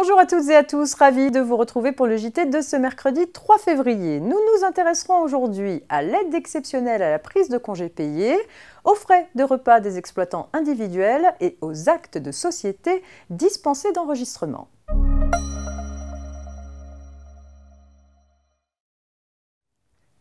Bonjour à toutes et à tous, ravi de vous retrouver pour le JT de ce mercredi 3 février. Nous nous intéresserons aujourd'hui à l'aide exceptionnelle à la prise de congés payés, aux frais de repas des exploitants individuels et aux actes de société dispensés d'enregistrement.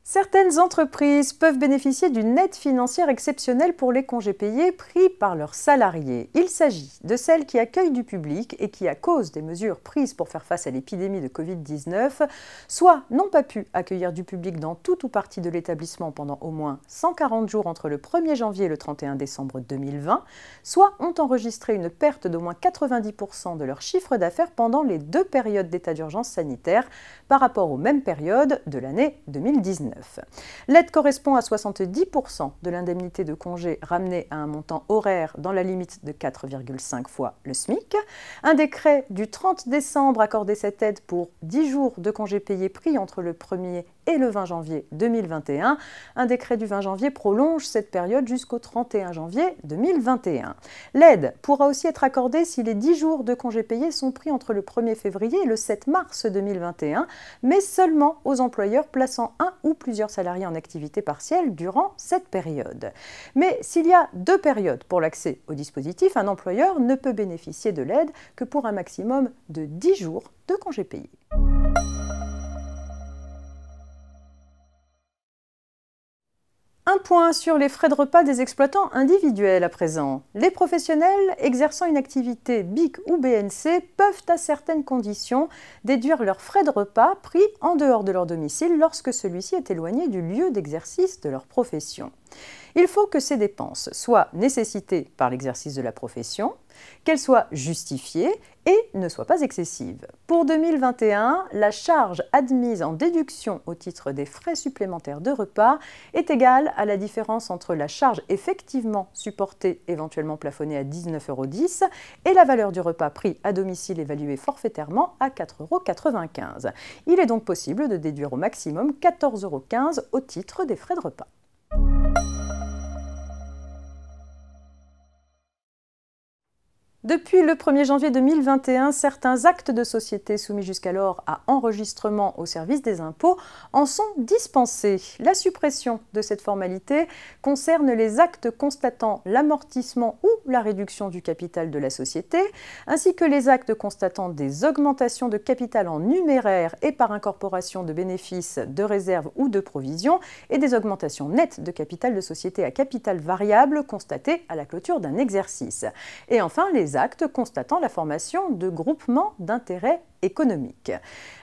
Certaines entreprises peuvent bénéficier d'une aide financière exceptionnelle pour les congés payés pris par leurs salariés. Il s'agit de celles qui accueillent du public et qui, à cause des mesures prises pour faire face à l'épidémie de Covid-19, soit n'ont pas pu accueillir du public dans tout ou partie de l'établissement pendant au moins 140 jours entre le 1er janvier et le 31 décembre 2020, soit ont enregistré une perte d'au moins 90% de leur chiffre d'affaires pendant les deux périodes d'état d'urgence sanitaire par rapport aux mêmes périodes de l'année 2019. L'aide correspond à 70% de l'indemnité de congé ramenée à un montant horaire dans la limite de 4,5 fois le SMIC. Un décret du 30 décembre accordait cette aide pour 10 jours de congés payés pris entre le 1er et le 20 janvier 2021. Un décret du 20 janvier prolonge cette période jusqu'au 31 janvier 2021. L'aide pourra aussi être accordée si les 10 jours de congés payés sont pris entre le 1er février et le 7 mars 2021, mais seulement aux employeurs plaçant un ou plusieurs salariés en activité partielle durant cette période. Mais s'il y a deux périodes pour l'accès au dispositif, un employeur ne peut bénéficier de l'aide que pour un maximum de 10 jours de congés payés. Un point sur les frais de repas des exploitants individuels à présent. Les professionnels exerçant une activité BIC ou BNC peuvent à certaines conditions déduire leurs frais de repas pris en dehors de leur domicile lorsque celui-ci est éloigné du lieu d'exercice de leur profession. Il faut que ces dépenses soient nécessitées par l'exercice de la profession, qu'elles soient justifiées et ne soient pas excessives. Pour 2021, la charge admise en déduction au titre des frais supplémentaires de repas est égale à la différence entre la charge effectivement supportée, éventuellement plafonnée à 19,10 € et la valeur du repas pris à domicile évalué forfaitairement à 4,95 €. Il est donc possible de déduire au maximum 14,15 € au titre des frais de repas. Depuis le 1er janvier 2021, certains actes de société soumis jusqu'alors à enregistrement au service des impôts en sont dispensés. La suppression de cette formalité concerne les actes constatant l'amortissement ou la réduction du capital de la société, ainsi que les actes constatant des augmentations de capital en numéraire et par incorporation de bénéfices, de réserves ou de provisions, et des augmentations nettes de capital de société à capital variable constatées à la clôture d'un exercice. Et enfin, les actes constatant la formation de groupements d'intérêt économique.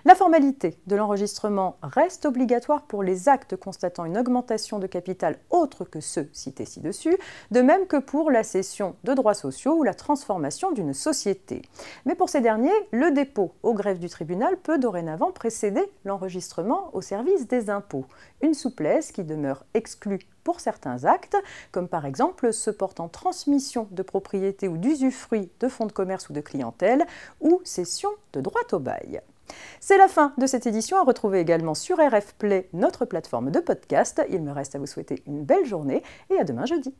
La formalité de l'enregistrement reste obligatoire pour les actes constatant une augmentation de capital autre que ceux cités ci-dessus, de même que pour la cession de droits sociaux ou la transformation d'une société. Mais pour ces derniers, le dépôt au greffe du tribunal peut dorénavant précéder l'enregistrement au service des impôts. Une souplesse qui demeure exclue pour certains actes, comme par exemple ceux portant transmission de propriété ou d'usufruit de fonds de commerce ou de clientèle, ou cession de droit au bail. C'est la fin de cette édition, à retrouver également sur RF Play, notre plateforme de podcast. Il me reste à vous souhaiter une belle journée et à demain jeudi.